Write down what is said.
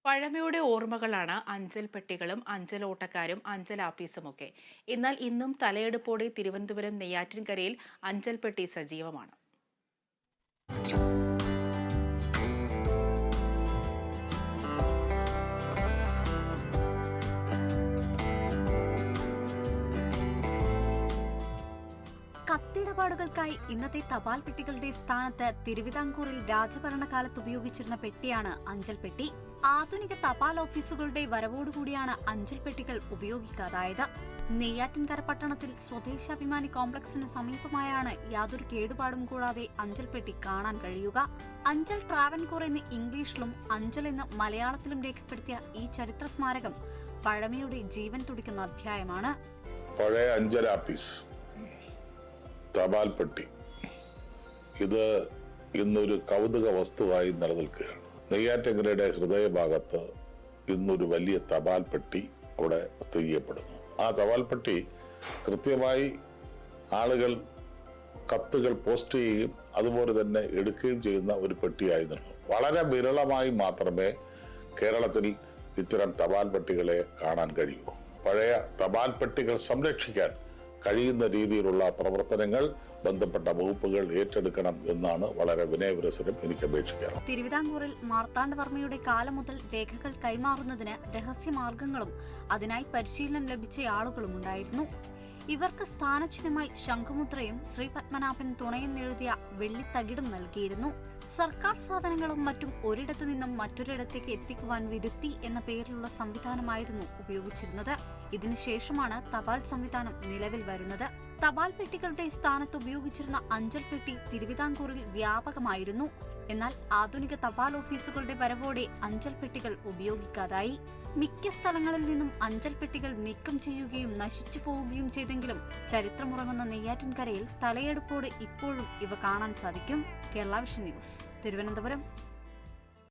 പഴമയുടെ ഓർമ്മകളാണ് അഞ്ചൽ പെട്ടികളും അഞ്ചലോട്ടക്കാരും അഞ്ചലാപ്പീസുമൊക്കെ. എന്നാൽ ഇന്നും തലയെടുപ്പോടെ തിരുവനന്തപുരം നെയ്യാറ്റിൻകരയിൽ അഞ്ചൽ പെട്ടി സജീവമാണ്. കത്തിടപാടുകൾക്കായി ഇന്നത്തെ തപാൽ പെട്ടികളുടെ സ്ഥാനത്ത് തിരുവിതാംകൂറിൽ രാജഭരണകാലത്ത് ഉപയോഗിച്ചിരുന്ന പെട്ടിയാണ് അഞ്ചൽ പെട്ടി. ആധുനിക തപാൽ ഓഫീസുകളുടെ വരവോടുകൂടിയാണ് അഞ്ചൽ പെട്ടികൾ ഉപയോഗിക്കാതായത്. നെയ്യാറ്റിൻകര പട്ടണത്തിൽ സ്വദേശാഭിമാനി കോംപ്ലക്സിന് സമീപമായാണ് യാതൊരു കേടുപാടും കൂടാതെ അഞ്ചൽ പെട്ടി കാണാൻ കഴിയുക. അഞ്ചൽ ട്രാവൻകൂർ എന്ന് ഇംഗ്ലീഷിലും അഞ്ചൽ എന്ന് മലയാളത്തിലും രേഖപ്പെടുത്തിയ ഈ ചരിത്ര സ്മാരകം പഴമയുടെ ജീവൻ തുടിക്കുന്ന അധ്യായമാണ്. പഴയ അഞ്ചൽ ആപ്പീസ്, തപാൽ പെട്ടി, ഇത് ഇന്നൊരു കൗതുക വസ്തുവായി നിലനിൽക്കുകയാണ്. നെയ്യാറ്റിൻകരയുടെ ഹൃദയഭാഗത്ത് ഇന്നൊരു വലിയ തപാൽ പെട്ടി അവിടെ സ്ഥിതി ചെയ്യപ്പെടുന്നു. ആ തപാൽ പെട്ടി കൃത്യമായി ആളുകൾ കത്തുകൾ പോസ്റ്റ് ചെയ്യുകയും അതുപോലെ തന്നെ എടുക്കുകയും ചെയ്യുന്ന ഒരു പെട്ടിയായിരുന്നു. വളരെ വിരളമായി മാത്രമേ കേരളത്തിൽ ഇത്തരം തപാൽ പെട്ടികളെ കാണാൻ കഴിയൂ. പഴയ തപാൽ പെട്ടികൾ സംരക്ഷിക്കാൻ കഴിയുന്ന രീതിയിലുള്ള പ്രവർത്തനങ്ങൾ ബന്ധപ്പെട്ട വകുപ്പുകൾ ഏറ്റെടുക്കണം എന്നാണ് വളരെ വിനയപുരസരം എനിക്ക് അപേക്ഷിക്കാറ്. തിരുവിതാംകൂറിൽ മാർത്താണ്ഡവർമ്മയുടെ കാലം മുതൽ രേഖകൾ കൈമാറുന്നതിന് രഹസ്യമാർഗങ്ങളും അതിനായി പരിശീലനം ലഭിച്ച ആളുകളും ഉണ്ടായിരുന്നു. ഇവർക്ക് സ്ഥാനചിഹ്നമായി ശംഖുമുദ്രയും ശ്രീ പത്മനാഭൻ തുണയെന്നെഴുതിയ വെള്ളിത്തകിടും നൽകിയിരുന്നു. സർക്കാർ സാധനങ്ങളും മറ്റും ഒരിടത്തു നിന്നും മറ്റൊരിടത്തേക്ക് എത്തിക്കുവാൻ വിരുത്തി എന്ന പേരിലുള്ള സംവിധാനമായിരുന്നു ഉപയോഗിച്ചിരുന്നത്. ഇതിനുശേഷമാണ് തപാൽ സംവിധാനം നിലവിൽ വരുന്നത്. തപാൽ പെട്ടികളുടെ സ്ഥാനത്ത് ഉപയോഗിച്ചിരുന്ന അഞ്ചൽ പെട്ടി തിരുവിതാംകൂറിൽ വ്യാപകമായിരുന്നു. എന്നാൽ ആധുനിക തപാൽ ഓഫീസുകളുടെ വരവോടെ അഞ്ചൽ പെട്ടികൾ ഉപയോഗിക്കാതായി. മിക്ക സ്ഥലങ്ങളിൽ നിന്നും അഞ്ചൽ പെട്ടികൾ നീക്കം ചെയ്യുകയും നശിച്ചു പോവുകയും ചെയ്തെങ്കിലും ചരിത്രമുറങ്ങുന്ന നെയ്യാറ്റിൻകരയിൽ തലയെടുപ്പോടെ ഇപ്പോഴും ഇവ കാണാൻ സാധിക്കും. Kerala vision news, Thiruvananthapuram.